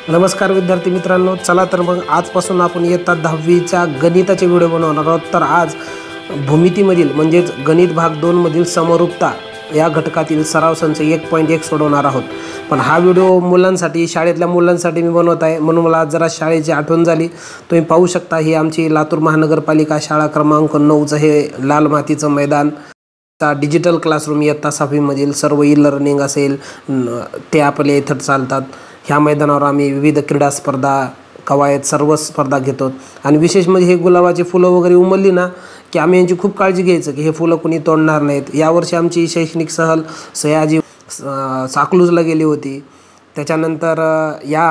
नमस्कार विद्यार्थी मित्रांनो, चला तर मग आजपासून आपण इयत्ता 10वीच्या गणिताचे व्हिडिओ बनवणार आहोत। तर आज भूमितीमधील म्हणजेच गणित भाग 2 मधील समरूपता या घटकातील सराव संच 1.1 सोडवणार आहोत। पण हा व्हिडिओ मुलांसाठी, शाळेतल्या मुलांसाठी मी बनवत आहे, म्हणून मला जरा शाळेची आठवण झाली। तुम्ही पाहू शकता, ही आमची लातूर महानगरपालिका शाळा क्रमांक 9चं हे लाल मातीचं मैदान, डिजिटल क्लासरूम इयत्ता 6वी मधील सर्व ई लर्निंग असेल ते आपले इथं चालतात। ह्या मैदानावर आम्ही विविध क्रीडा स्पर्धा, कवायत सर्व स्पर्धा घेतो। आणि विशेष म्हणजे हे गुलाबाची फुलं वगैरे उमलली ना की आम्ही यांची खूप काळजी घ्यायचं की हे फुलं कोणी तोडणार नाहीत। यावर्षी आमची शैक्षणिक सहल सयाजी साकलूजला गेली होती। त्याच्यानंतर या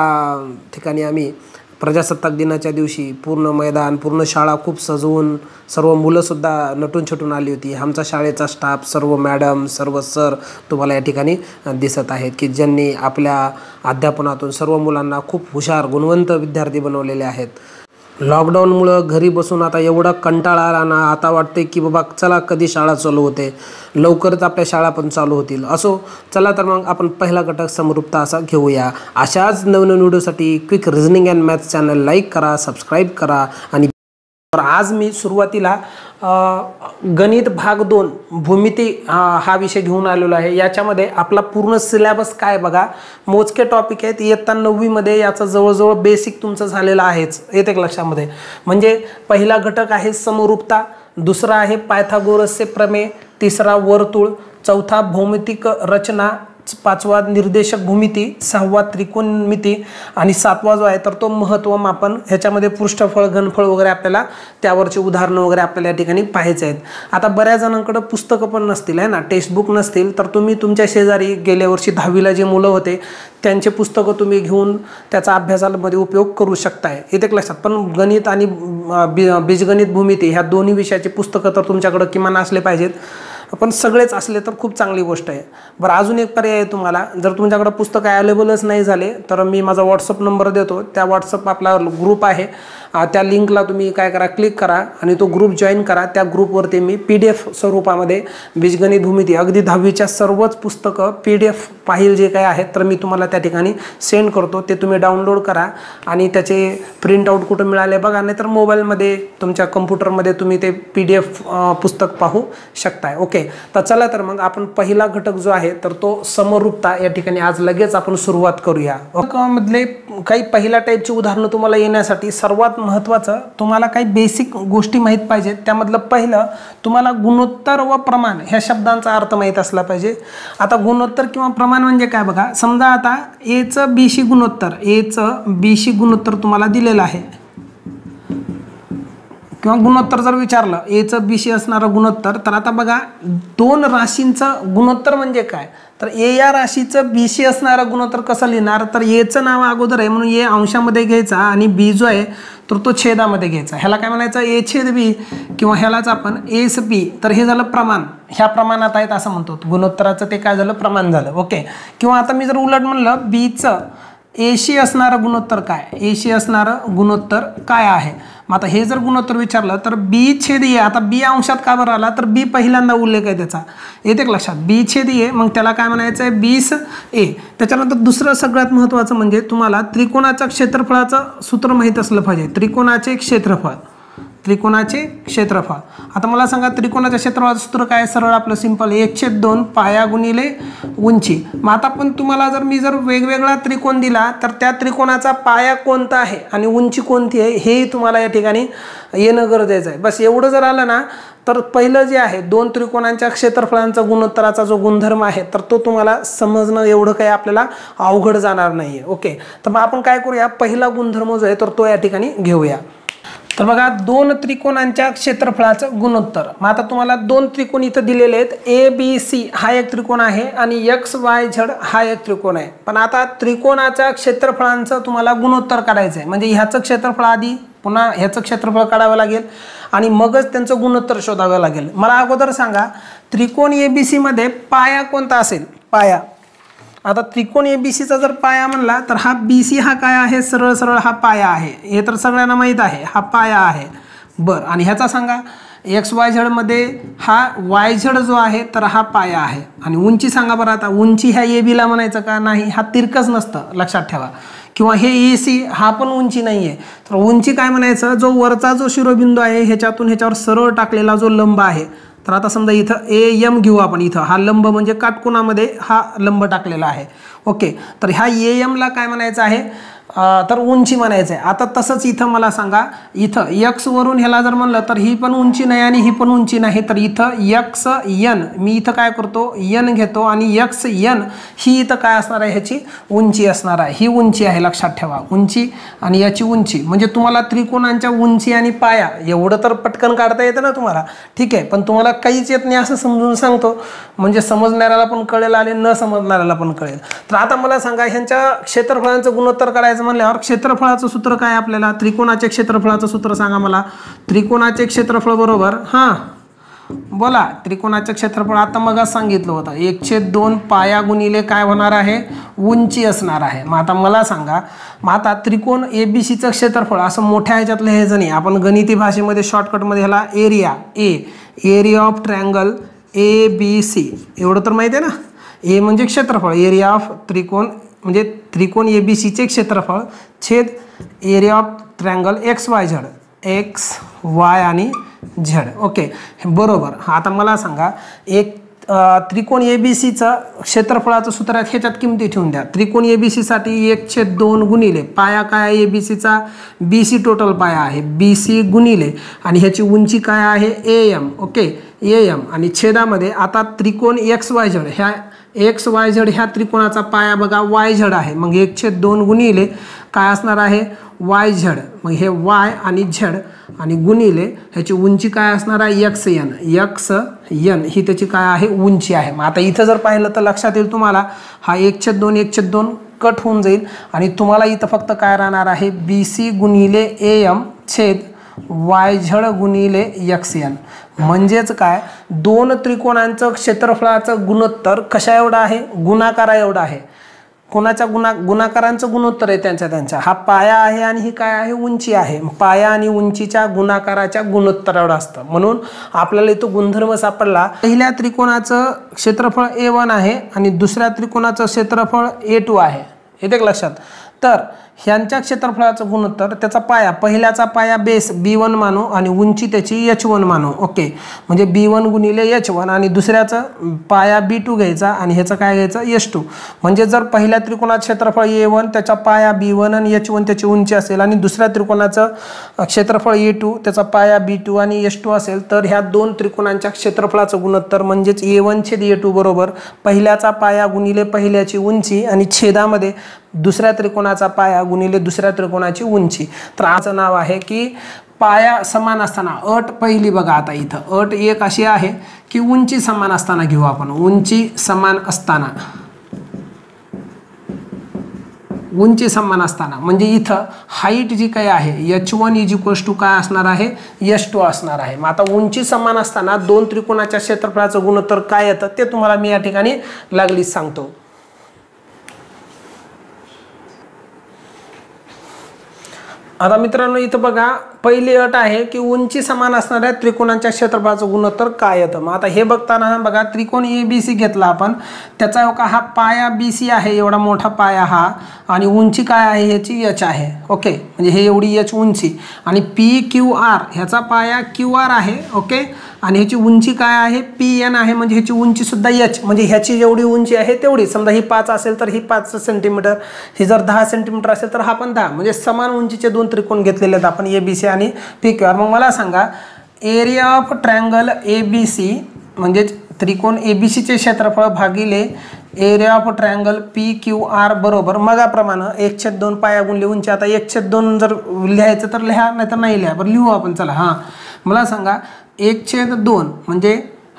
ठिकाणी आम्ही प्रजासत्ताक दिनाच्या दिवशी पूर्ण मैदान, पूर्ण शाळा खूप सजवून सर्व मुलंसुद्धा नटून छटून आली होती। आमचा शाळेचा स्टाफ, सर्व मॅडम, सर्व सर तुम्हाला या ठिकाणी दिसत आहेत की ज्यांनी आपल्या अध्यापनातून सर्व मुलांना खूप हुशार, गुणवंत विद्यार्थी बनवलेले आहेत। लॉकडाऊनमुळं घरी बसून आता एवढा कंटाळा आला ना, आता वाटते की बाबा चला कधी शाळा चालू होते, लवकरच आपल्या शाळा पण चालू होतील। असो, चला तर मग आपण पहिला घटक समरूपता असा घेऊया। अशाच नवनवीन व्हिडिओसाठी quick reasoning and maths channel like करा, सबस्क्राईब करा। आणि आज मी सुरुवातीला गणित भाग 2 भूमिती हा विषय घेऊन आलेलो आहे। याच्यामध्ये आपला पूर्ण सिलेबस काय बघा, मोजके टॉपिक आहेत। इयत्ता 9वी मध्ये याचं जवळजवळ बेसिक तुमचं झालेलं आहेच, येते लक्षामध्ये। म्हणजे पहिला घटक आहे समरूपता, दुसरा आहे पायथागोरसचे प्रमेय, तिसरा वर्तुळ, चौथा भौमितिक रचना, पाचवा निर्देशक भूमिती, सहावा त्रिकोणमिती आणि सातवा जो आहे तर तो महत्त्व मापन। ह्याच्यामध्ये पृष्ठफळ, घनफळ वगैरे आपल्याला त्यावरची उदाहरणं वगैरे आपल्याला या ठिकाणी पाहायचे आहेत। आता बऱ्याच जणांकडे पुस्तकं पण नसतील आहे ना, टेक्स्टबुक नसतील, तर तुम्ही तुमच्या शेजारी गेल्या वर्षी 10वीला जे मुलं होते त्यांचे पुस्तकं तुम्ही घेऊन त्याचा अभ्यासामध्ये उपयोग करू शकताय, येते लक्षात। पण गणित आणि बीजगणित भूमिती ह्या दोन्ही विषयाची पुस्तकं तर तुमच्याकडे किमान असले पाहिजेत। पण सगळेच असले तर खूप चांगली गोष्ट आहे। बरं, अजून एक पर्याय आहे तुम्हाला, जर तुमच्याकडे पुस्तक अवेलेबलच नाही झाले तर मी माझा व्हॉट्सअप नंबर देतो, त्या व्हॉट्सअप आपला ग्रुप आहे, त्या लिंकला तुम्ही काय करा, क्लिक करा आणि तो ग्रुप जॉईन करा। त्या ग्रुपवरती मी PDF स्वरूपामध्ये बीजगणित भूमिती अगदी 10वीच्या सर्वच पुस्तकं PDF फाईल जे काय आहेत तर मी तुम्हाला त्या ठिकाणी सेंड करतो। ते तुम्ही डाउनलोड करा आणि त्याचे प्रिंटआउट कुठं मिळाले बघा, नाही तर मोबाईलमध्ये तुमच्या कम्प्युटरमध्ये तुम्ही ते PDF पुस्तक पाहू शकताय। ओके, तर चला तर मग आपण पहिला घटक जो आहे तर तो समरूपता या ठिकाणी आज लगेच आपण सुरुवात करूया। मधले काही पहिल्या टाईपची उदाहरणं तुम्हाला येण्यासाठी सर्वात महत्त्वाचं तुम्हाला काही बेसिक गोष्टी माहीत पाहिजेत। त्यामधलं पहिलं, तुम्हाला गुणोत्तर व प्रमाण ह्या शब्दांचा अर्थ माहीत असला पाहिजे। आता गुणोत्तर किंवा प्रमाण म्हणजे काय बघा, समजा आता Aचं Bशी गुणोत्तर तुम्हाला दिलेलं आहे, किंवा गुणोत्तर जर विचारलं Aचं Bशी असणारं गुणोत्तर, तर आता बघा दोन राशींचं गुणोत्तर म्हणजे काय, तर A या राशीचं Bशी असणारं गुणोत्तर कसं लिहिणार, तर Aचं नाव अगोदर आहे म्हणून A अंशामध्ये घ्यायचा आणि B जो आहे तर तो छेदामध्ये घ्यायचा। ह्याला काय म्हणायचं, A/B, किंवा ह्यालाच आपण ASB, तर हे झालं प्रमाण, ह्या प्रमाणात आहेत असं म्हणतो। गुणोत्तराचं ते काय झालं, प्रमाण झालं। ओके, किंवा आता मी जर उलट म्हणलं Bचं Aशी असणारं गुणोत्तर काय, Aशी असणारं गुणोत्तर काय आहे। मग आता हे जर गुणोत्तर विचारलं तर B/A, आता B अंशात का बरं आला, तर B पहिल्यांदा उल्लेख आहे त्याचा, येते लक्षात, B/A, मग त्याला काय म्हणायचं आहे, 20A। त्याच्यानंतर दुसरं सगळ्यात महत्त्वाचं म्हणजे तुम्हाला त्रिकोणाच्या क्षेत्रफळाचं सूत्र माहीत असलं पाहिजे। त्रिकोणाचे क्षेत्रफळ, आता मला सांगा त्रिकोणाच्या क्षेत्रफळाचं सूत्र काय, सरळ आपलं सिंपल 1/2 पाया गुणिले उंची। मग आता पण तुम्हाला मी जर वेगवेगळा त्रिकोण दिला तर त्या त्रिकोणाचा पाया कोणता आहे आणि उंची कोणती आहे हे तुम्हाला या ठिकाणी येणं गरजेचं आहे। बस एवढं जर आलं ना तर पहिलं जे आहे दोन त्रिकोणांच्या क्षेत्रफळांचा गुणोत्तराचा जो गुणधर्म आहे तर तो तुम्हाला समजणं एवढं काही आपल्याला अवघड जाणार नाही आहे। ओके, तर मग आपण काय करूया, पहिला गुणधर्म जो आहे तर तो या ठिकाणी घेऊया। तर बघा, दोन त्रिकोणांच्या क्षेत्रफळाचं गुणोत्तर। मग आता तुम्हाला दोन त्रिकोण इथं दिलेले आहेत, ABC हा एक त्रिकोण आहे आणि XYZ हा एक त्रिकोण आहे। पण आता त्रिकोणाच्या क्षेत्रफळांचं तुम्हाला गुणोत्तर काढायचं आहे, म्हणजे ह्याचं क्षेत्रफळ आधी, पुन्हा ह्याचं क्षेत्रफळ काढावं लागेल आणि मगच त्यांचं गुणोत्तर शोधावं लागेल। मला अगोदर सांगा, त्रिकोण ABC मध्ये पाया कोणता असेल, पाया। आता त्रिकोण ABCचा जर पाया म्हणला तर हा BC हा काय आहे, सरळ सरळ हा पाया आहे, हे तर सगळ्यांना माहीत आहे, हा पाया आहे। बरं, आणि ह्याचा सांगा XYZ मध्ये हा YZ जो आहे तर हा पाया आहे। आणि उंची सांगा बरं, आता उंची ह्या AB ला म्हणायचं का, नाही, हा तिरकस नसतं, लक्षात ठेवा। किंवा हे AC हा पण उंची नाही आहे, तर उंची काय म्हणायचं, जो वरचा जो शिरोबिंदू आहे ह्याच्यातून ह्याच्यावर सरळ टाकलेला जो लंब आहे. तर आता समजा इथं AM घेऊ आपण, इथं हा लंब म्हणजे काटकोनामध्ये हा लंब टाकलेला आहे. ओके, तर ह्या AM ला काय म्हणायचं आहे, तर उंची म्हणायचं आहे. आता तसंच इथं मला सांगा, इथं X वरून ह्याला जर म्हणलं तर ही पण उंची नाही आणि ही पण उंची नाही, तर इथं XN मी इथं काय करतो, N घेतो आणि XN ही इथं काय असणार आहे, ह्याची उंची असणार आहे. ही उंची आहे, लक्षात ठेवा, उंची आणि याची उंची. म्हणजे तुम्हाला त्रिकोणांच्या उंची आणि पाया एवढं तर पटकन काढता येतं ना तुम्हाला, ठीक आहे. पण तुम्हाला काहीच येत नाही असं समजून सांगतो, म्हणजे समजणाऱ्याला पण कळेल आणि न समजणाऱ्याला पण कळेल. तर आता मला सांगा, ह्यांच्या क्षेत्रफळांचं गुणोत्तर काढायचं म्हणल्यावर क्षेत्रफळाचं सूत्र काय आपल्याला, त्रिकोणाचे क्षेत्रफळाचं सूत्र सांगा मला. त्रिकोणाचे क्षेत्रफळ बरोबर, बोला, त्रिकोणाचे क्षेत्रफळ आता मग सांगितलं होतं 1/2 पाया गुणिले काय होणार आहे, उंची असणार आहे. मग आता मला सांगा, मग आता त्रिकोण ABCचं क्षेत्रफळ असं मोठ्या ह्याच्यातलं हे जणी आपण गणिती भाषेमध्ये शॉर्टकटमध्ये ह्याला एरिया ऑफ ट्रायंगल ABC एवढं तर माहिती आहे ना. ए म्हणजे क्षेत्रफळ, एरिया ऑफ त्रिकोण म्हणजे त्रिकोण ABCचे क्षेत्रफळ छेद एरिया ऑफ ट्रायंगल XY आणि Z. ओके, बरोबर. आता मला सांगा, एक त्रिकोण ABCचं क्षेत्रफळाचं सूत्र ह्याच्यात किमती ठेवून द्या. त्रिकोण ABC साठी 1/2 गुणिले पाया काय आहे ABCचा, BC टोटल पाया आहे, BC गुणिले आणि ह्याची उंची काय आहे AM. ओके, AM आणि छेदामध्ये आता त्रिकोण XYZ, ह्या XYZ ह्या त्रिकोणाचा पाया बघा YZ आहे. मग 1/2 गुणिले काय असणार आहे YZ, मग हे Y आणि Z आणि गुणिले ह्याची उंची काय असणार आहे XN ही त्याची काय आहे उंची आहे. मग आता इथं जर पाहिलं तर लक्षात येईल तुम्हाला, हा 1/2 कट होऊन जाईल आणि तुम्हाला इथं फक्त काय राहणार आहे BC गुणिले AM छेद YZ गुणिले XN. म्हणजेच काय, दोन त्रिकोणांचं क्षेत्रफळाचं गुणोत्तर कशा एवढा आहे, गुणाकारा एवढा आहे. कोणाच्या गुणाकारांचं गुणोत्तर आहे त्यांच्या हा पाया आहे आणि ही काय आहे उंची आहे. पाया आणि उंचीच्या गुणाकाराच्या गुणोत्तर एवढं असतं. म्हणून आपल्याला इथं गुणधर्म सापडला, पहिल्या त्रिकोणाचं क्षेत्रफळ A1 आहे आणि दुसऱ्या त्रिकोणाचं क्षेत्रफळ A2 आहे. येते का लक्षात. तर ह्यांच्या क्षेत्रफळाचं गुणोत्तर, त्याचा पाया, पहिल्याचा पाया बेस B1 मानू आणि उंची त्याची H1 मानू. ओके, म्हणजे B1 गुणिले H1 आणि दुसऱ्याचं पाया B2 घ्यायचा आणि ह्याचं काय घ्यायचं H2. म्हणजे जर पहिल्या त्रिकोणात क्षेत्रफळ A1 त्याचा पाया B1 आणि H1 त्याची उंची असेल आणि दुसऱ्या त्रिकोणाचं क्षेत्रफळ A2 त्याचा पाया B2 आणि H2 असेल, तर ह्या दोन त्रिकोणांच्या क्षेत्रफळाचं गुणोत्तर म्हणजेच A1 छेद A2 बरोबर पहिल्याचा पाया गुणिले पहिल्याची उंची आणि छेदामध्ये दुसऱ्या त्रिकोणाचा पाया गुणिले दुसऱ्या त्रिकोणाची उंची. तर आजचं नाव आहे की पाया समान असताना, अट पहिली बघा. आता इथं अट एक अशी आहे की उंची समान असताना घेऊ आपण. उंची समान असताना म्हणजे इथं हाईट जी काही आहे H1 = काय असणार आहे H2 असणार आहे. मग आता उंची समान असताना दोन त्रिकोणाच्या क्षेत्रफळाचं गुणोत्तर काय येतं ते तुम्हाला मी या ठिकाणी लागलीच सांगतो. आता मित्रांनो इथं बघा, पहिली अट आहे की उंची समान असणाऱ्या त्रिकोणांच्या क्षेत्रफळाचं गुणोत्तर काय येतं. मग आता हे बघताना बघा, त्रिकोण ABC घेतला आपण, त्याचा हा पाया BC आहे, एवढा मोठा पाया हा, आणि उंची काय आहे ह्याची H आहे. ओके, म्हणजे हे एवढी H उंची आणि PQR ह्याचा पाया QR आहे. ओके, आणि ह्याची उंची काय आहे PN आहे, म्हणजे ह्याची उंची सुद्धा H, म्हणजे ह्याची जेवढी उंची आहे तेवढी. समजा ही 5 असेल तर ही 5 सेंटीमीटर, ही जर 10 सेंटीमीटर असेल तर हा पण 10, म्हणजे समान उंचीचे दोन त्रिकोण घेतलेले आहेत आपण ABC आणि PQR. मग मला सांगा, एरिया ऑफ ट्रायंगल ABC म्हणजेच त्रिकोण ABCचे क्षेत्रफळ भागिले एरिया ऑफ ट्रायंगल PQR बरोबर मगाप्रमाणे 1/2 पाया गुणिले उंची. आता 1/2 जर लिहायचं तर लिहा, नाही तर नाही लिहा. बरं लिहू आपण, चला. मला सांगा 1/2 म्हणजे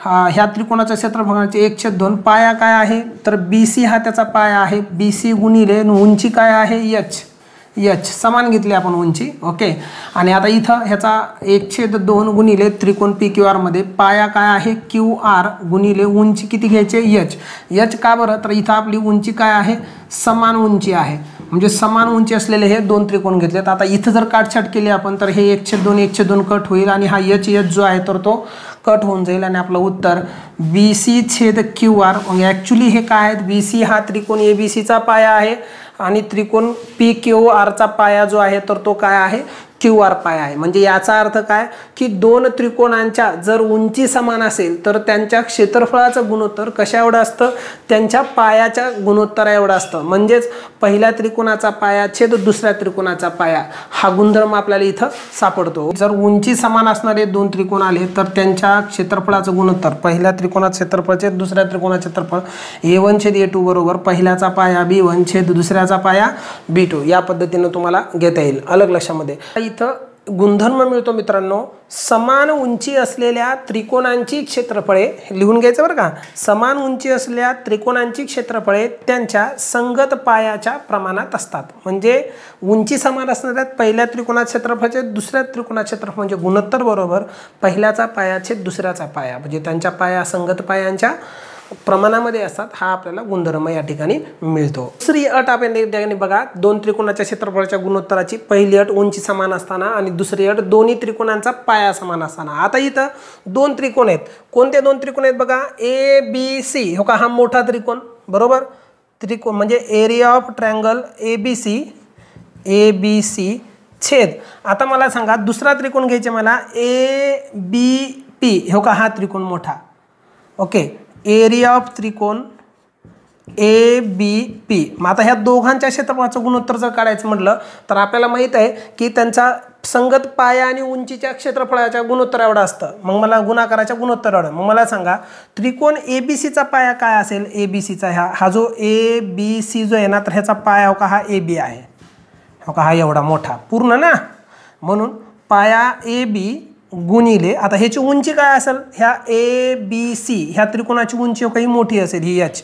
ह्या त्रिकोणाच्या क्षेत्रफळाचे 1/2 पाया काय आहे तर BC हा त्याचा पाया आहे, BC गुणिले उंची काय आहे H समान घेतली आपण उंची. ओके, आणि आता इथं ह्याचा 1/2 गुणिले त्रिकोण PQR मध्ये पाया काय आहे QR गुणिले उंची किती घ्यायचे H का बरं, तर इथं आपली उंची काय आहे समान उंची आहे, म्हणजे समान उंची असलेले हे दोन त्रिकोण घेतलेत. आता इथं जर काटछाट केली आपण तर हे 1/2 कट होईल आणि हा H जो आहे तर तो कट होऊन जाईल आणि आपलं उत्तर BC छेद QR. मग ॲक्च्युली हे काय आहेत, BC हा त्रिकोण ABCचा पाया आहे आणि त्रिकोण PQR चा पाया जो आहे तर तो काय आहे, QR पाया आहे. म्हणजे याचा अर्थ काय की दोन त्रिकोणांच्या जर उंची समान असेल तर त्यांच्या क्षेत्रफळाचं गुणोत्तर कशा एवढं असतं, त्यांच्या पायाच्या गुणोत्तरा एवढं असतं. म्हणजेच पहिल्या त्रिकोणाचा पाया छेद दुसऱ्या त्रिकोणाचा पाया हा गुणधर्म आपल्याला इथं सापडतो. जर उंची समान असणारे दोन त्रिकोण आले तर त्यांच्या क्षेत्रफळाचं गुणोत्तर पहिल्या त्रिकोणाचं क्षेत्रफळ छेद दुसऱ्या त्रिकोणाचं क्षेत्रफळ A1 छेद A2 बरोबर पहिल्याचा पाया B1 छेद दुसऱ्याचा पाया B2 या पद्धतीने तुम्हाला घेता येईल. अलग लक्षामध्ये इथं गुणधर्म मिळतो मित्रांनो, समान उंची असलेल्या त्रिकोणांची क्षेत्रफळे लिहून घ्यायचं बरं का. समान उंची असलेल्या त्रिकोणांची क्षेत्रफळे त्यांच्या संगत पायाच्या प्रमाणात असतात. म्हणजे उंची समान असणाऱ्या पहिल्या त्रिकोणाचे क्षेत्रफळाचे दुसऱ्या त्रिकोणाचे क्षेत्रफळ म्हणजे गुणोत्तर बरोबर पहिल्याचा पाया छेद दुसऱ्याचा पाया म्हणजे त्यांच्या पाया संगत पायांच्या प्रमाणामध्ये असतात. हा आपल्याला गुणधर्म या ठिकाणी मिळतो. दुसरी अट आपण या ठिकाणी बघा, दोन त्रिकोणाच्या क्षेत्रफळाच्या गुणोत्तराची पहिली अट उंची समान असताना आणि दुसरी अट दोन्ही त्रिकोणांचा पाया समान असताना. आता इथं दोन त्रिकोण आहेत. कोणते दोन त्रिकोण आहेत बघा, ABC हो का, हा मोठा त्रिकोण बरोबर. त्रिकोण म्हणजे एरिया ऑफ ट्रायंगल ABC छेद. आता मला सांगा दुसरा त्रिकोण घ्यायचे मला ABP हो का, हा त्रिकोण मोठा. ओके, एरिया ऑफ त्रिकोण ABP. मग आता ह्या दोघांच्या क्षेत्रफळाचं गुणोत्तर जर काढायचं म्हटलं तर आपल्याला माहित आहे की त्यांचा संगत पाया आणि उंचीच्या क्षेत्रफळाच्या गुणोत्तर एवढं असतं. मग मला गुणाकाराच्या गुणोत्तर एवढं. मग मला सांगा त्रिकोण ABCचा पाया काय असेल. ABCचा हा जो ABC जो आहे ना तर ह्याचा पाया हो का हा AB आहे हो का, हा एवढा मोठा पूर्ण ना. म्हणून पाया AB गुणिले आता ह्याची उंची काय असेल, ह्या ABC ह्या त्रिकोणाची उंची काही मोठी असेल ही H.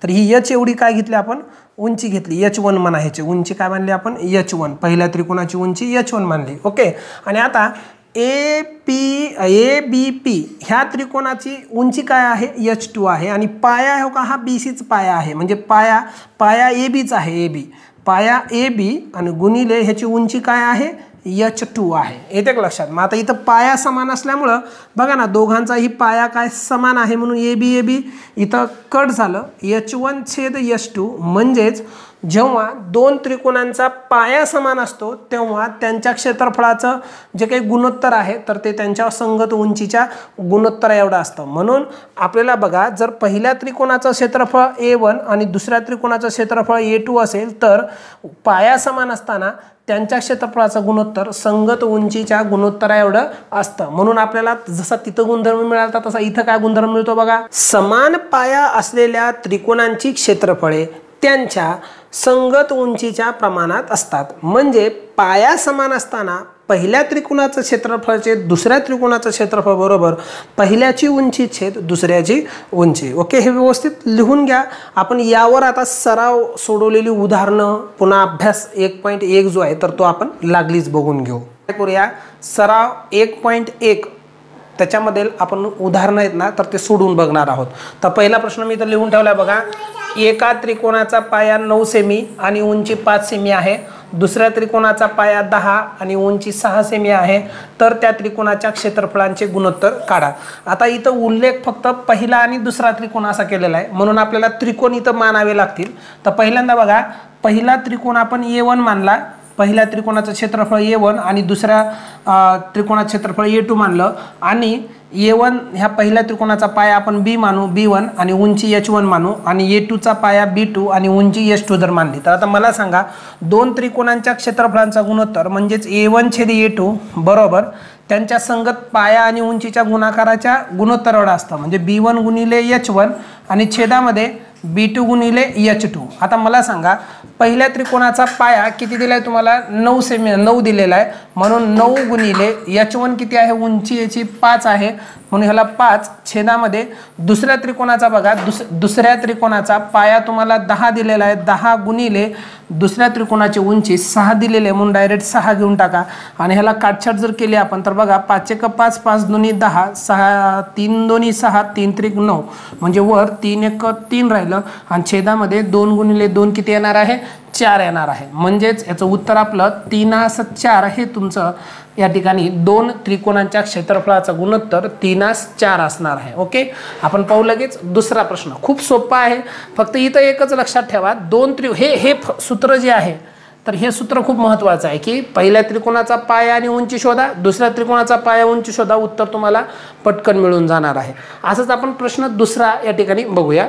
तर ही H एवढी काय घेतली आपण, उंची घेतली H1 म्हणा. ह्याची उंची काय मानली आपण H1. पहिल्या त्रिकोणाची उंची H1 मानली. ओके, आणि आता ABP ह्या त्रिकोणाची उंची काय आहे H2 आहे आणि पाया हो का हा BCच पाया आहे. म्हणजे पाया ABच आहे. AB पाया AB आणि गुणिले ह्याची उंची काय आहे H2 आहे. येते का लक्षात. मग आता इथं पाया समान असल्यामुळं बघा ना दोघांचाही पाया काय समान आहे म्हणून AB इथं कट झालं. H1 छेद H2 म्हणजेच जेव्हा दोन त्रिकोणांचा पाया समान असतो तेव्हा त्यांच्या क्षेत्रफळाचं जे काही गुणोत्तर आहे तर ते त्यांच्या संगत उंचीच्या गुणोत्तर एवढं असतं. म्हणून आपल्याला बघा जर पहिल्या त्रिकोणाचं क्षेत्रफळ A1 आणि दुसऱ्या त्रिकोणाचं क्षेत्रफळ A2 असेल तर पाया समान असताना त्यांच्या क्षेत्रफळाचं गुणोत्तर संगत उंचीच्या गुणोत्तरा एवढं असतं. म्हणून आपल्याला जसा तिथं गुणधर्म मिळाला तसा इथं काय गुणधर्म मिळतो बघा, समान पाया असलेल्या त्रिकोणांची क्षेत्रफळे त्यांच्या संगत उंचीच्या प्रमाणात असतात. म्हणजे पाया समान असताना पहिल्या त्रिकोणाचं क्षेत्रफळ छेद दुसऱ्या त्रिकोणाचं क्षेत्रफळ बरोबर पहिल्याची उंची छेद दुसऱ्याची उंची. ओके, हे व्यवस्थित लिहून घ्या. आपण यावर आता सराव सोडवलेली उदाहरणं पुन्हा अभ्यास 1.1 जो आहे तर तो आपण लागलीच बघून घेऊ. करूया सराव 1.1. त्याच्यामध्ये आपण उदाहरणं आहेत ना तर ते सोडून बघणार आहोत. तर पहिला प्रश्न मी इथं लिहून ठेवला बघा, एका त्रिकोणाचा पाया 9 सेमी आणि उंची 5 सेमी आहे. दुसऱ्या त्रिकोणाचा पाया 10 आणि उंची 6 सेमी आहे. तर त्या त्रिकोणाच्या क्षेत्रफळांचे गुणोत्तर काढा. आता इथं उल्लेख फक्त पहिला आणि दुसरा त्रिकोण असा केलेला आहे म्हणून आपल्याला त्रिकोण इथं मानावे लागतील. तर पहिल्यांदा बघा, पहिला त्रिकोण आपण A1 मानला. पहिल्या त्रिकोणाचं क्षेत्रफळ A1 आणि दुसऱ्या त्रिकोणाचं क्षेत्रफळ A2 मानलं आणि A1 ह्या पहिल्या त्रिकोणाचा पाया आपण B मानू B1 आणि उंची H1 मानू आणि A2चा पाया B2 आणि उंची H2 जर मानली तर आता मला सांगा दोन त्रिकोणांच्या क्षेत्रफळांचा गुणोत्तर म्हणजेच A1 छेद A2 बरोबर त्यांच्या संगत पाया आणि उंचीच्या गुणाकाराच्या गुणोत्तर एवढं असतं. म्हणजे B1 गुणिले H1 आणि छेदामध्ये B2 गुणिले H2. आता मला सांगा पहिल्या त्रिकोणाचा पाया किती दिलाय तुम्हाला 9 सेमी 9 दिलेला आहे म्हणून 9 गुणिले H1 किती आहे उंची याची 5 आहे म्हणून ह्याला 5 छेदामध्ये दुसऱ्या त्रिकोणाचा बघा दुसऱ्या त्रिकोणाचा पाया तुम्हाला 10 दिलेला आहे 10 गुणिले दुसऱ्या त्रिकोणाची उंची 6 दिलेली आहे म्हणून डायरेक्ट 6 घेऊन टाका आणि ह्याला काटछाट जर केली आपण तर बघा 5 × 5 5 2 10 6 3 2 6 3 3 9 म्हणजे वर 3 1 3 राहिलं आणि छेदामध्ये 2 गुणिले 2 किती येणार आहे 4 येणार आहे. म्हणजेच याचं उत्तर आपलं 3:4 हे तुमचं या ठिकाणी दोन त्रिकोणांच्या क्षेत्रफळाचा गुणोत्तर 3:4 असणार आहे. ओके, आपण पाहू लगेच दुसरा प्रश्न. खूप सोपा आहे, फक्त इथं एकच लक्षात ठेवा, हे सूत्र जे आहे तर हे सूत्र खूप महत्त्वाचं आहे की पहिल्या त्रिकोणाचा पाया आणि उंची शोधा, दुसऱ्या त्रिकोणाचा पाया उंची शोधा, उत्तर तुम्हाला पटकन मिळून जाणार आहे. असंच आपण प्रश्न दुसरा या ठिकाणी बघूया.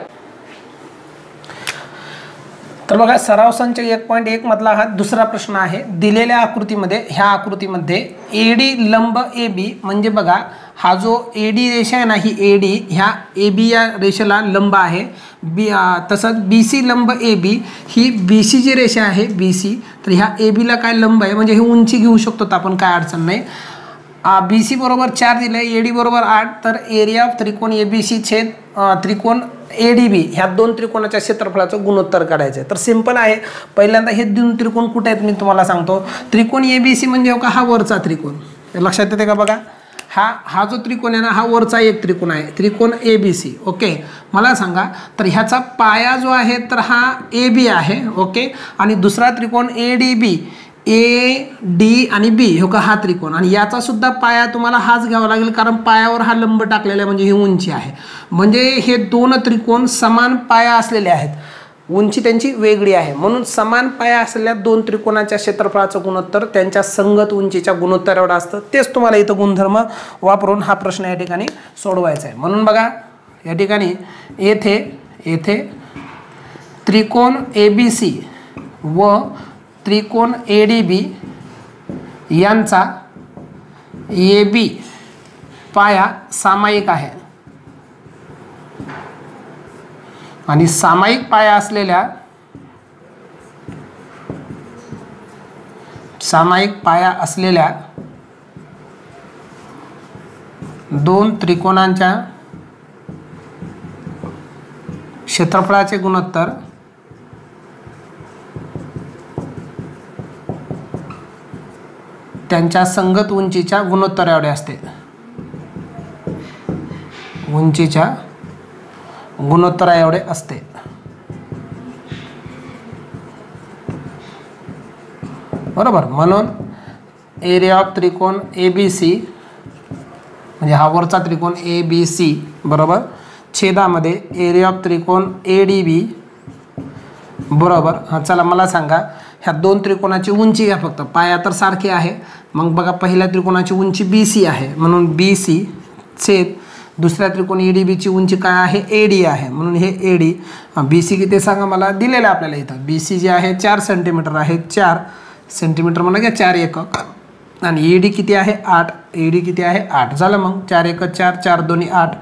तर बघा, सराव संच 1.1 मधला हा दुसरा प्रश्न आहे. दिलेल्या आकृतीमध्ये, ह्या आकृतीमध्ये एडी लंब AB, म्हणजे बघा हा जो एडी रेषा आहे ना, ही एडी ह्या AB या रेषेला लंब आहे. तसंच BC लंब AB, ही BC जी रेषा आहे BC, तर ह्या AB ला काय लंब आहे, म्हणजे हे उंची घेऊ शकतो आपण, काय अडचण नाही. BC बरोबर 4 दिलं आहे, AD बरोबर 8, तर एरिया ऑफ त्रिकोण ABC छेद त्रिकोण ADB ह्या दोन त्रिकोणाच्या क्षेत्रफळाचं गुणोत्तर काढायचं आहे. तर सिंपल आहे. पहिल्यांदा हे दोन त्रिकोण कुठे आहेत मी तुम्हाला सांगतो. त्रिकोण ABC म्हणजे हो का हा वरचा त्रिकोण, लक्षात येते का बघा, हा जो त्रिकोण आहे ना, हा वरचा एक त्रिकोण आहे, त्रिकोण ABC. ओके, मला सांगा, तर ह्याचा पाया जो आहे तर हा AB आहे. ओके, आणि दुसरा त्रिकोण ADB, AD आणि B हो का हा त्रिकोण, आणि याचा सुद्धा पाया तुम्हाला हाच घ्यावा लागेल, कारण पायावर हा लंब टाकलेला आहे, म्हणजे ही उंची आहे. म्हणजे हे दोन त्रिकोण समान पाया असलेले आहेत, उंची त्यांची वेगळी आहे, म्हणून समान पाया असलेल्या दोन त्रिकोणाच्या क्षेत्रफळाचं गुणोत्तर त्यांच्या संगत उंचीच्या गुणोत्तर एवढं असतं. तेच तुम्हाला इथं गुणधर्म वापरून हा प्रश्न या ठिकाणी सोडवायचा आहे. म्हणून बघा, या ठिकाणी येथे त्रिकोण ABC व त्रिकोण ADB यांचा AB पाया सामायिक आहे, आणि सामायिक पाया असलेल्या दोन त्रिकोणांच्या क्षेत्रफळाचे गुणोत्तर त्यांच्या संगत उंचीच्या गुणोत्तर एवढे असते. उंचीच्या गुणोत्तरा एवढे असते. बरोबर, म्हणून एरिया ऑफ त्रिकोण ABC म्हणजे हा वरचा त्रिकोण ABC बरोबर छेदामध्ये एरिया ऑफ त्रिकोण ADB बरोबर. हां, चला मला सांगा, ह्या दोन त्रिकोणाची उंची घ्या फक्त, पाया तर सारखे आहे. मग बघा, पहिल्या त्रिकोणाची उंची BC आहे, म्हणून BC छेद दुसऱ्या त्रिकोण ADB ची उंची काय आहे, AD आहे, म्हणून हे AD. BC किती सांगा मला, दिलेलं आहे आपल्याला इथं. BC जे आहे 4 सेंटीमीटर आहे, 4 सेंटीमीटर म्हणा घ्या, 4 एकक, आणि AD किती आहे 8, AD किती आहे 8. झालं, मग 4 एकक 4, 4 दोन्ही 8.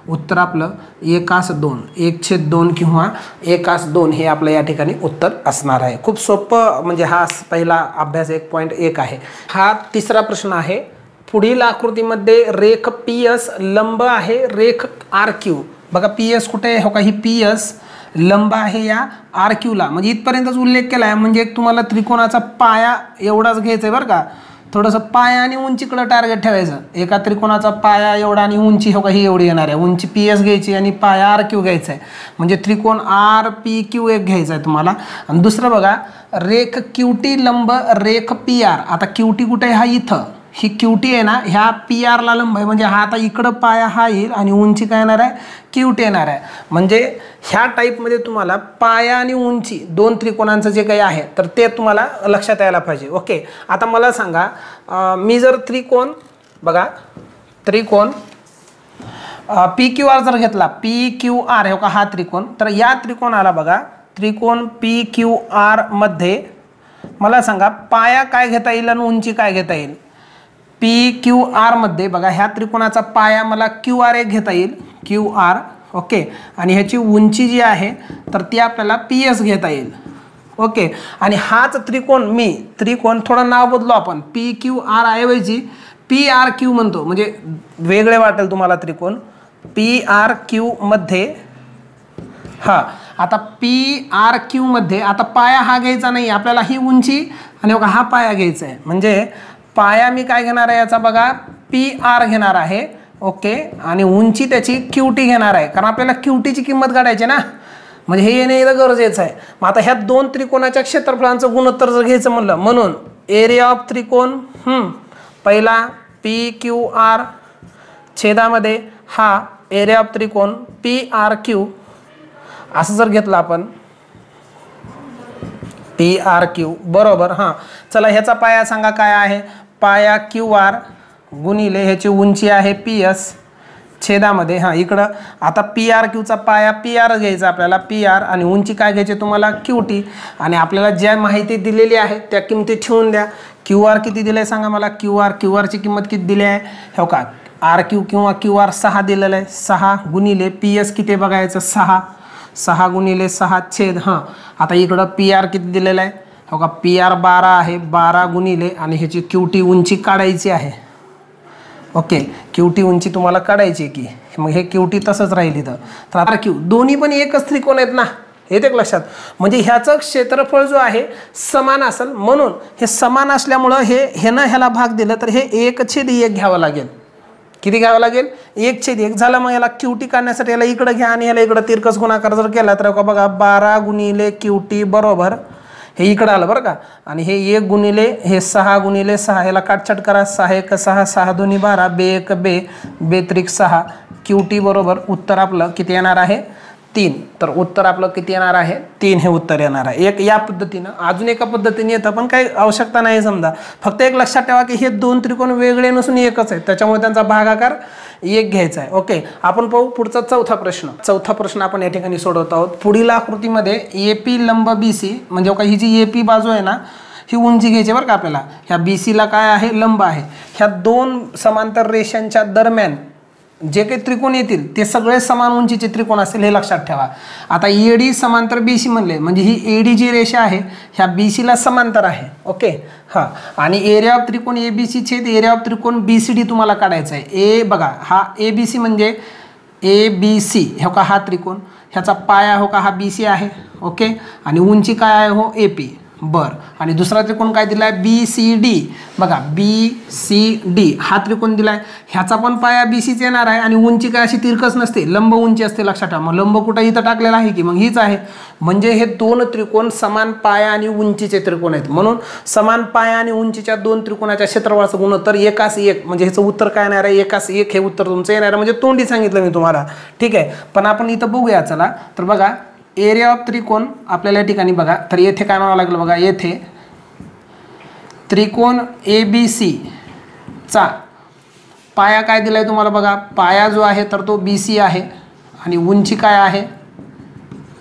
उत्तर आपलं 1:2, 1/2 किंवा 1:2 हे आपलं या ठिकाणी उत्तर असणार आहे. खूप सोपं, म्हणजे हा पहिला अभ्यास 1.1 आहे. हा तिसरा प्रश्न आहे. पुढील आकृतीमध्ये रेख PS लंब आहे रेख RQ. बघा, PS कुठे आहे, हो का, ही PS लंब आहे या RQला, म्हणजे इथपर्यंतच उल्लेख केला आहे. म्हणजे तुम्हाला त्रिकोणाचा पाया एवढाच घ्यायचा आहे बरं का, थोडंसं पाया आणि उंचीकडे टार्गेट ठेवायचं. एका त्रिकोणाचा पाया एवढा आणि उंची हो का ही एवढी येणार आहे. उंची PS घ्यायची आणि पाया RQ घ्यायचा आहे, म्हणजे त्रिकोण RPQ एक घ्यायचा आहे तुम्हाला. आणि दुसरं बघा, रेख QT लंब रेख PR. आता QT कुठे आहे, हा इथं, ही QT आहे ना, ह्या PR ला लंब आहे, म्हणजे हा आता इकडं पाया हा येईल आणि उंची काय येणार आहे, QT येणार आहे. म्हणजे ह्या टाईपमध्ये तुम्हाला पाया आणि उंची दोन त्रिकोणांचं जे काही आहे तर ते तुम्हाला लक्षात यायला पाहिजे. ओके, आता मला सांगा, मी जर त्रिकोण बघा, त्रिकोण PQR जर घेतला, PQR हे का हा त्रिकोण, तर या त्रिकोणाला बघा, त्रिकोण PQR मध्ये मला सांगा पाया काय घेता येईल आणि उंची काय घेता येईल. PQR मध्ये बघा, ह्या त्रिकोणाचा पाया मला QR एक घेता येईल, QR. ओके, आणि ह्याची उंची जी आहे तर ती आपल्याला PS घेता येईल. ओके, आणि हाच त्रिकोण थोडं नाव बदलो आपण, PQR ऐवजी PRQ म्हणतो, म्हणजे वेगळे वाटेल तुम्हाला त्रिकोण. PRQ मध्ये हा, आता PRQ मध्ये आता पाया हा घ्यायचा नाही आपल्याला, ही उंची आणि बघा हा पाया घ्यायचा आहे. म्हणजे पाया मी काय घेणार आहे याचा बघा, PR घेणार आहे. ओके, आणि उंची त्याची QT घेणार आहे, कारण आपल्याला QT ची किंमत काढायची ना. म्हणजे हे येणे इथं गरजेचं आहे. मग आता ह्या दोन त्रिकोणाच्या क्षेत्रफळांचं गुणोत्तर जर घ्यायचं म्हणलं, म्हणून एरिया ऑफ त्रिकोण पहिला PQR छेदामध्ये हा एरिया ऑफ त्रिकोण PRQ असं जर घेतलं आपण PRQ बरोबर. हां चला ह्याचा पाया सांगा काय आहे. पाया QR गुणिले ह्याची उंची आहे PS छेदामध्ये. हां इकडं आता PRQचा पाया PR घ्यायचा आपल्याला PR आणि उंची काय घ्यायची तुम्हाला QT आणि आपल्याला ज्या माहिती दिलेली आहे त्या किमती ठेवून द्या. QR किती दिलं आहे सांगा मला. QRची किंमत किती दिली आहे हो का. RQ किंवा QR 6 दिलेलं आहे. 6 गुणिले PS किती बघायचं 6 गुणिले 6 छेद. हां आता इकडं PR किती दिलेलं आहे हो का. PR 12 आहे. 12 गुणिले आणि ह्याची QT उंची काढायची आहे. ओके QT उंची तुम्हाला काढायची की मग हे QT तसंच राहील इथं. तर आता RQ दोन्ही पण एकच त्रिकोण आहेत ना हे ते लक्षात. म्हणजे ह्याचं क्षेत्रफळ जो आहे समान असेल म्हणून हे समान असल्यामुळं ह्यानं ह्याला भाग दिलं तर हे 1/1 घ्यावं लागेल. किती घ्यावं लागेल 1/1 झालं. मग याला QT काढण्यासाठी याला इकडं घ्या आणि याला इकडं तिरकस गुणाकार जर केला तर बघा 12 गुणिले QT बरोबर हे इकडं आलं बरं का. आणि हे 1 गुणिले हे 6 गुणिले 6 ह्याला काटछाट करा. 6 1 6 6 2 12 2 1 2 2 त्रिक 6 QT बरोबर उत्तर आपलं किती येणार आहे 3. तर उत्तर आपलं किती येणार आहे 3 हे उत्तर येणार आहे. एक या पद्धतीनं अजून एका पद्धतीने येतं पण काही आवश्यकता नाही. समजा फक्त एक लक्षात ठेवा की हे दोन त्रिकोण वेगळे नसून एकच आहेत त्याच्यामुळे त्यांचा भागाकार 1 घ्यायचा आहे. ओके आपण पाहू पुढचा चौथा प्रश्न आपण या ठिकाणी सोडवत आहोत. पुढील आकृतीमध्ये AP लंब BC म्हणजे ही जी AP बाजू आहे ना ही उंची घ्यायची बरं का आपल्याला. ह्या BCला काय आहे लंब आहे. ह्या दोन समांतर रेषांच्या दरम्यान जे काही त्रिकोण येतील ते सगळे समान उंचीचे त्रिकोण असतील हे लक्षात ठेवा. आता AD समांतर BC म्हणले म्हणजे ही AD जी रेषा आहे ह्या BCला समांतर आहे. ओके हां आणि एरिया ऑफ त्रिकोण ABC छेद एरिया ऑफ त्रिकोण BCD तुम्हाला काढायचा आहे. बघा हा ABC म्हणजे ABC हो का हा त्रिकोण ह्याचा पाया हो का हा BC आहे. ओके आणि उंची काय आहे हो AP बर. आणि दुसरा त्रिकोण काय दिला आहे BCD बघा BCD हा त्रिकोण दिला आहे. ह्याचा पण पाया BCच येणार आहे आणि उंची काय अशी तिरकस नसते लंब उंची असते लक्षात ठेवा. मग लंब कुठं इथं टाकलेला आहे की मग हीच आहे. म्हणजे हे दोन त्रिकोण समान पाया आणि उंचीचे त्रिकोण आहेत म्हणून समान पाया आणि उंचीच्या दोन त्रिकोणाच्या क्षेत्रफळाचं गुणोत्तर 1:1 म्हणजे ह्याचं उत्तर काय येणार आहे 1:1 हे उत्तर तुमचं येणार आहे. म्हणजे तोंडी सांगितलं मी तुम्हाला ठीक आहे. पण आपण इथं बघूया चला. तर बघा एरिया ऑफ त्रिकोण आपल्याला या ठिकाणी बघा तर येथे काय म्हणावं लागलं बघा. येथे त्रिकोण ABC चा पाया काय दिलाय तुम्हाला बघा. पाया जो आहे तर तो BC आहे आणि उंची काय आहे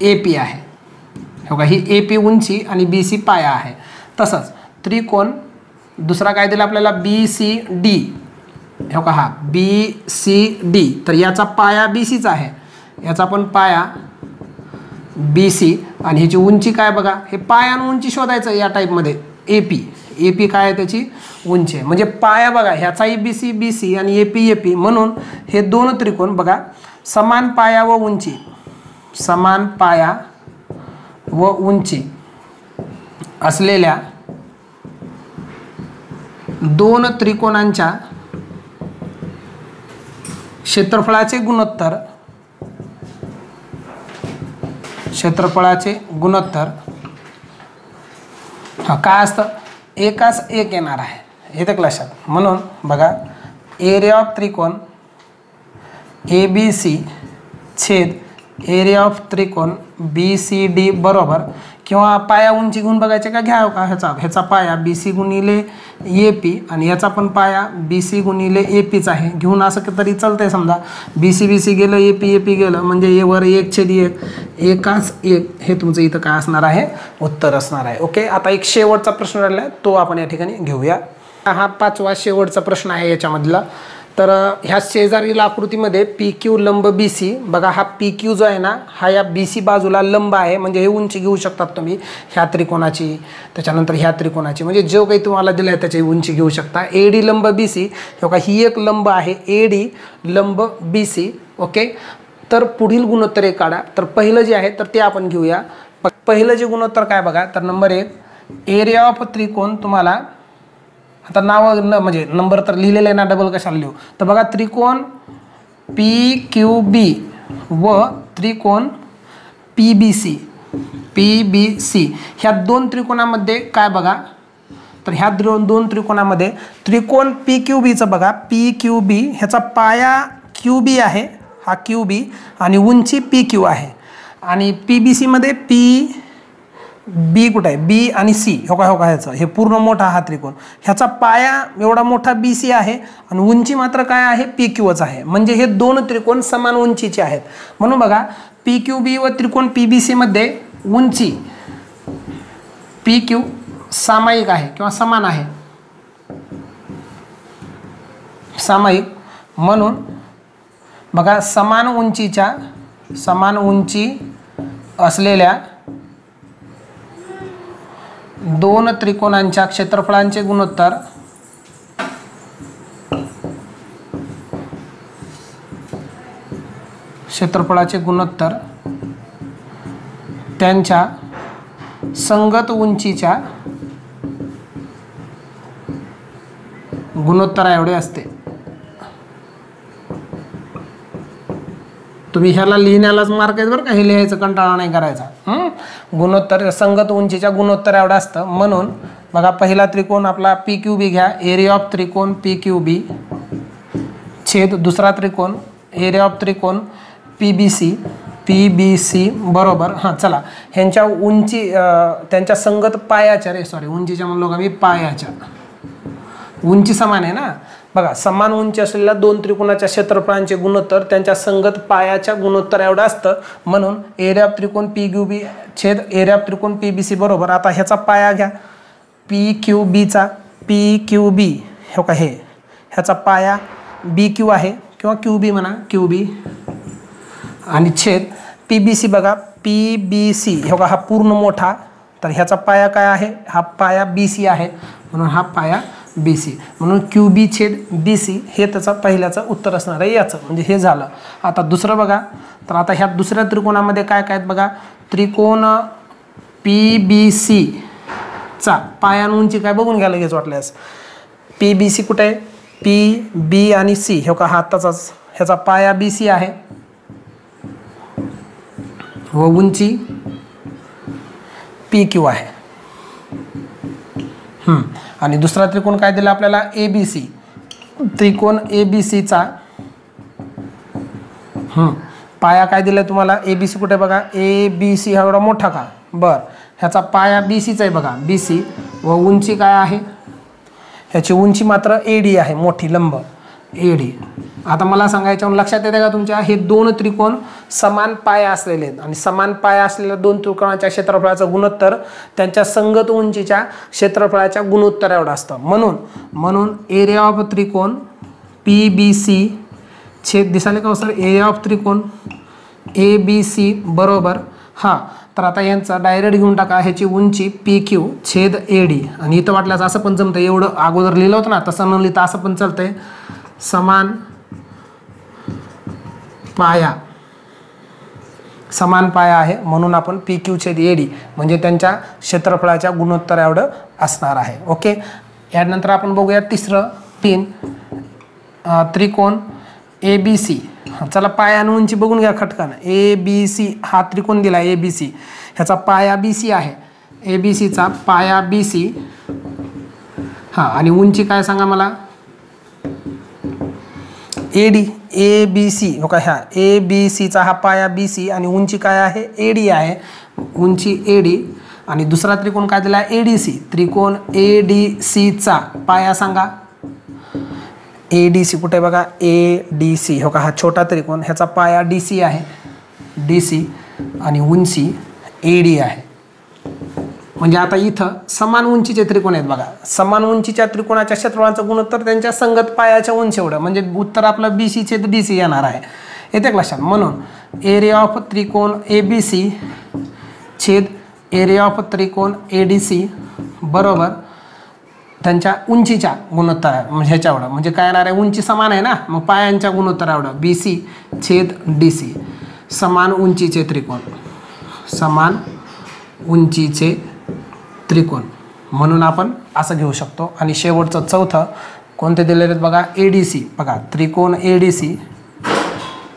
AP आहे हो का. ही AP उंची आणि BC पाया आहे. तसंच त्रिकोण दुसरा काय दिला आपल्याला BCD हो का. हा BCD तर याचा पाया BCचा आहे याचा पण पाया BC आणि ह्याची उंची काय बघा. हे पाया आणि उंची शोधायचं या टाईपमध्ये. AP काय आहे त्याची उंची आहे. म्हणजे पाया बघा ह्याचाही BC आणि AP म्हणून हे दोन त्रिकोण बघा समान पाया व उंची असलेल्या दोन त्रिकोणांच्या क्षेत्रफळाचे गुणोत्तर हा काय असतं 1:1 येणार आहे हे तर लक्षात. म्हणून बघा एरिया ऑफ त्रिकोण ABC छेद एरिया ऑफ त्रिकोण BCD बरोबर किंवा पाया उंची घेऊन बघायचे का घ्या का ह्याचा पाया BC गुणिले AP आणि याचा पण पाया BC गुणिले APच आहे घेऊन असं तरी चालतंय. समजा BC गेलं AP गेलं म्हणजे ए वर 1/1 1:1 हे तुमचं इथं काय असणार आहे उत्तर असणार आहे. ओके आता एक शेवटचा प्रश्न राहिला आहे तो आपण या ठिकाणी घेऊया. हा 5वा शेवटचा प्रश्न आहे याच्यामधला. तर ह्या शेजारील आकृतीमध्ये PQ लंब BC बघा हा PQ जो आहे ना हा या BC बाजूला लंब आहे म्हणजे हे उंची घेऊ शकतात तुम्ही ह्या त्रिकोणाची त्याच्यानंतर ह्या त्रिकोणाची म्हणजे जो काही तुम्हाला दिलं आहे त्याची उंची घेऊ शकता. AD लंब BC हो का ही एक लंब आहे AD लंब BC. ओके तर पुढील गुणोत्तर एक काढा. तर पहिलं जे आहे तर ते आपण घेऊया. पहिलं जे गुणोत्तर काय बघा तर नंबर 1 एरिया ऑफ त्रिकोण तुम्हाला आता नाव म्हणजे नंबर तर लिहिलेलं आहे ना डबल कशाला लिहू. तर बघा त्रिकोण PQB व त्रिकोण PBC ह्या दोन त्रिकोणामध्ये काय बघा, तर ह्या दोन त्रिकोणामध्ये त्रिकोण PQBचं बघा, PQB ह्याचा पाया QB आहे, हा QB आणि उंची PQ आहे. आणि PBC मध्ये PB कुठे आहे, B आणि C हो का ह्याचं हे पूर्ण मोठा हा त्रिकोण, ह्याचा पाया एवढा मोठा BC आहे आणि उंची मात्र काय आहे, PQच आहे. म्हणजे हे दोन त्रिकोण समान उंचीचे आहेत. म्हणून बघा PQB व त्रिकोण PBC मध्ये उंची PQ सामायिक आहे किंवा समान आहे, सामायिक. म्हणून बघा समान उंची असलेल्या दोन त्रिकोणांच्या क्षेत्रफळांचे गुणोत्तर त्यांच्या संगत उंचीच्या गुणोत्तरा एवढे असते. तुम्ही ह्याला लिहिण्यालाच मार्क आहेत बरं का, हे लिहायचं कंटाळा नाही करायचा. गुणोत्तर संगत उंचीच्या गुणोत्तर एवढं असतं. म्हणून बघा पहिला त्रिकोण आपला PQB घ्या, एरिया ऑफ त्रिकोण PQB छेद दुसरा त्रिकोण एरिया ऑफ त्रिकोण PBC बरोबर. हां चला, ह्यांच्या उंची त्यांच्या संगत पायाच्या उंचीच्या म्हणलो का मी, पायाच्या उंची समान आहे ना. बघा समान उंची असलेल्या दोन त्रिकोणाच्या क्षेत्रफळांचे गुणोत्तर त्यांच्या संगत पायाच्या गुणोत्तर एवढं असतं. म्हणून एरिया ऑफ त्रिकोण PQB छेद एरिया ऑफ त्रिकोण PBC बरोबर. आता ह्याचा पाया घ्या PQB हो का, ह्याचा पाया BQ आहे किंवा QB म्हणा, QB आणि छेद PBC बघा, PBC हो का, हा पूर्ण मोठा, तर ह्याचा पाया काय आहे, हा पाया BC आहे. म्हणून हा पाया BC, म्हणून QB छेद BC हे त्याचं पहिल्याचं उत्तर असणार आहे याचं. म्हणजे हे झालं. आता दुसरं बघा, तर आता ह्या दुसऱ्या त्रिकोणामध्ये काय काय आहेत बघा, त्रिकोण PBC चा पाया आणि उंची काय बघून घ्या लगेच वाटल्यास. PBC कुठे आहे, PB आणि C हो का, हा आत्ताचाच ह्याचा पाया BC आहे व उंची PQ आहे. आणि दुसरा त्रिकोण काय दिला आपल्याला, ABC. त्रिकोण ABCचा पाया काय दिला तुम्हाला, ABC कुठे बघा, ABC हा एवढा मोठा का, बर ह्याचा पाया BCचा आहे बघा, BC व उंची काय आहे, ह्याची उंची मात्र AD आहे, मोठी लंब AD. आता मला सांगायचं लक्षात येते का तुमच्या, हे दोन त्रिकोण समान पाया असलेले आहेत आणि समान पाया असलेल्या दोन त्रिकोणाच्या क्षेत्रफळाचं गुणोत्तर त्यांच्या संगत उंचीच्या क्षेत्रफळाच्या गुणोत्तर एवढं असतं. म्हणून एरिया ऑफ त्रिकोण PBC छेद दिसाले का सर, एरिया ऑफ त्रिकोण ABC बरोबर. हा तर आता यांचा डायरेक्ट घेऊन टाका, ह्याची उंची PQ छेद AD. आणि इथं वाटल्यास असं पण जमतं, एवढं अगोदर लिहिलं होतं ना, तसं न लिहिता असं पण चालतंय. समान पाया आहे म्हणून आपण PQ छेद AD म्हणजे त्यांच्या क्षेत्रफळाच्या गुणोत्तर एवढं असणार आहे. ओके, यानंतर आपण बघूया तिसरं 3 त्रिकोण ABC. चला पाया आणि उंची बघून घ्या खटकन. ABC हा त्रिकोण दिला ABC, ह्याचा पाया BC आहे, ABCचा पाया BC. हां आणि उंची काय सांगा मला, ABC हो का, ह्या ABCचा हा पाया BC आणि उंची काय आहे, AD आहे, उंची AD. आणि दुसरा त्रिकोण काय दिला, ADC. त्रिकोण ADCचा पाया सांगा, ADC कुठे बघा, ADC हो का, हा छोटा त्रिकोण, ह्याचा पाया DC आहे, DC आणि उंची AD आहे. म्हणजे आता इथं समान उंचीचे त्रिकोण आहेत बघा, समान उंचीच्या त्रिकोणाच्या क्षेत्रफळाचं गुणोत्तर त्यांच्या संगत पायाच्या उंची एवढं, म्हणजे उत्तर आपलं BC छेद DC येणार आहे. येते लक्षात. म्हणून एरिया ऑफ त्रिकोण ABC छेद एरिया ऑफ त्रिकोण ADC बरोबर त्यांच्या उंचीच्या गुणोत्तर आहे, म्हणजे ह्याच्या एवढं, म्हणजे काय येणार आहे, उंची समान आहे ना, मग पायांच्या गुणोत्तर एवढं BC छेद DC. समान उंचीचे त्रिकोण, समान उंचीचे त्रिकोण म्हणून आपण असं घेऊ शकतो. आणि शेवटचं चौथं कोणते दिलेले आहेत बघा, ADC बघा, त्रिकोण ADC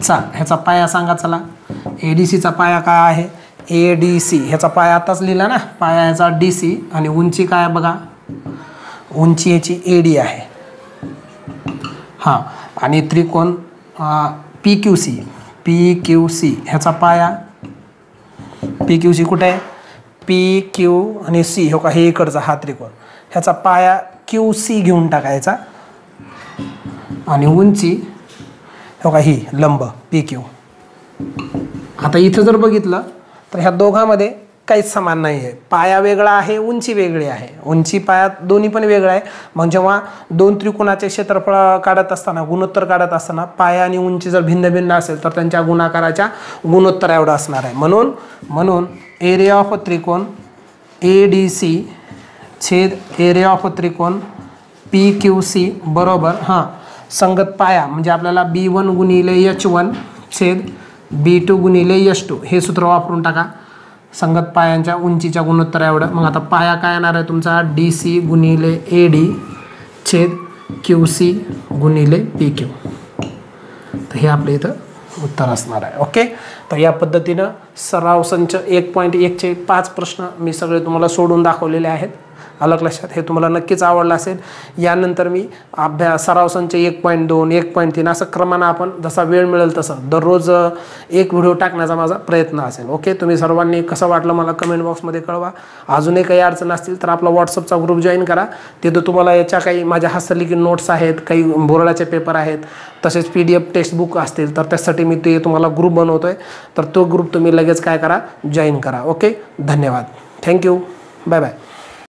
चा ह्याचा पाया सांगा. चला ADCचा पाया काय आहे, ADC ह्याचा पाया आताच लिहिला ना, पाया ह्याचा DC आणि उंची काय बघा, उंची ह्याची AD आहे. हां, आणि त्रिकोण PQC ह्याचा पाया, PQC कुठे आहे, PQ आणि C हो का, हे इकडचा हा त्रिकोण, ह्याचा पाया QC घेऊन टाकायचा आणि उंची हो का ही लंब PQ. आता इथं जर बघितलं तर ह्या दोघांमध्ये काहीच समान नाही आहे. पाया वेगळा आहे, उंची वेगळी आहे. उंची पाया दोन्ही पण वेगळं आहे. मग जेव्हा दोन त्रिकोणाचे क्षेत्रफळ काढत असताना, गुणोत्तर काढत असताना पाया आणि उंची जर भिन्न भिन्न असेल तर त्यांच्या गुणाकाराच्या गुणोत्तर एवढं असणार आहे. म्हणून एरिया ऑफ त्रिकोण ADC छेद एरिया ऑफ त्रिकोण PQC बरोबर हां संगत पाया म्हणजे आपल्याला B1 गुणिले H1 छेद B2 गुणिले H2 हे सूत्र वापरून टाका. संगत पायांच्या उंचीच्या गुणोत्तर एवढं. मग आता पाया काय येणार आहे तुमचा, DC गुणिले AD छेद QC गुणिले PQ. तर हे आपल्या इथं उत्तर असणार आहे. ओके, तर या पद्धतीनं सराव संच 1.1चे 5 प्रश्न मी सगळे तुम्हाला सोडून दाखवलेले आहेत. अलग लक्षात, हे तुम्हाला नक्कीच आवडलं असेल. यानंतर मी सराव संच 1.2 1.3 असं क्रमानं आपण जसा वेळ मिळेल तसं दररोज एक व्हिडिओ टाकण्याचा माझा प्रयत्न असेल. ओके, तुम्ही सर्वांनी कसं वाटलं मला कमेंट बॉक्समध्ये कळवा. अजूनही काही अडचण असतील तर आपला व्हॉट्सअपचा ग्रुप जॉईन करा. तिथं तुम्हाला याच्या काही माझ्या हस्तलिखित नोट्स आहेत, काही बोर्डाचे पेपर आहेत, तसेच PDF टेक्स्टबुक असतील तर त्यासाठी मी ते तुम्हाला ग्रुप बनवतो आहे. तर तो ग्रुप तुम्ही लगेच काय करा, जॉईन करा. ओके, धन्यवाद, थँक्यू, बाय बाय.